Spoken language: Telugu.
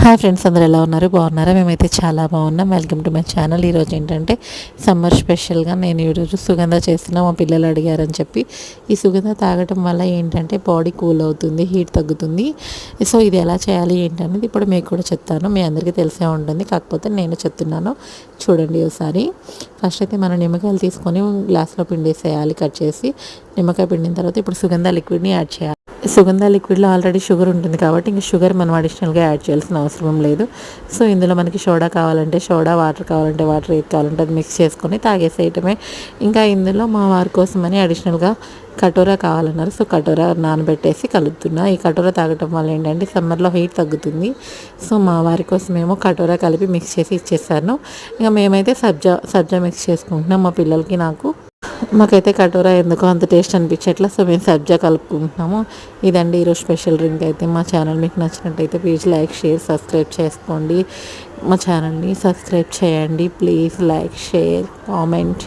హాయ్ ఫ్రెండ్స్, అందరూ ఎలా ఉన్నారు? బాగున్నారా? మేమైతే చాలా బాగున్నాం. Welcome to my channel. ఈరోజు ఏంటంటే సమ్మర్ స్పెషల్గా నేను ఈరోజు సుగంధ చేస్తున్నా. మా పిల్లలు అడిగారని చెప్పి ఈ సుగంధ తాగటం వల్ల ఏంటంటే బాడీ కూల్ అవుతుంది, హీట్ తగ్గుతుంది. సో ఇది ఎలా చేయాలి ఏంటనేది ఇప్పుడు మీకు కూడా చెప్తాను. మీ అందరికీ తెలిసే ఉంటుంది, కాకపోతే నేను చెప్తున్నాను, చూడండి ఒకసారి. ఫస్ట్ అయితే మనం నిమ్మకాయలు తీసుకొని గ్లాస్లో పిండేసేయాలి కట్ చేసి. నిమ్మకాయ పిండిన తర్వాత ఇప్పుడు సుగంధ లిక్విడ్ని యాడ్ చేయాలి. సుగంధ లిక్విడ్లో ఆల్రెడీ షుగర్ ఉంటుంది కాబట్టి ఇంక షుగర్ మనం అడిషనల్గా యాడ్ చేయాల్సిన అవసరం లేదు. సో ఇందులో మనకి సోడా కావాలంటే సోడా, వాటర్ కావాలంటే వాటర్, ఏది కావాలంటే అది మిక్స్ చేసుకొని తాగేసేయటమే. ఇంకా ఇందులో మా వారి కోసమని అడిషనల్గా కటోరా కావాలన్నారు. సో కటోరా నానబెట్టేసి కలుపుతున్నా. ఈ కటోరా తాగటం వల్ల ఏంటంటే సమ్మర్లో హీట్ తగ్గుతుంది. సో మా వారి కోసం ఏమో కటోరా కలిపి మిక్స్ చేసి ఇచ్చేసాను. ఇంకా మేమైతే సబ్జా మిక్స్ చేసుకుంటున్నాం. మా పిల్లలకి మాకైతే కటోరా ఎందుకో అంత టేస్ట్ అనిపించట్లా. సో మేము సబ్జా కలుపుకుంటున్నాము. ఇదండి ఈరోజు స్పెషల్ డ్రింక్ అయితే. మా ఛానల్ మీకు నచ్చినట్టయితే ప్లీజ్ లైక్, షేర్, సబ్స్క్రైబ్ చేసుకోండి. మా ఛానల్ని సబ్స్క్రైబ్ చేయండి ప్లీజ్. Like, share, comment.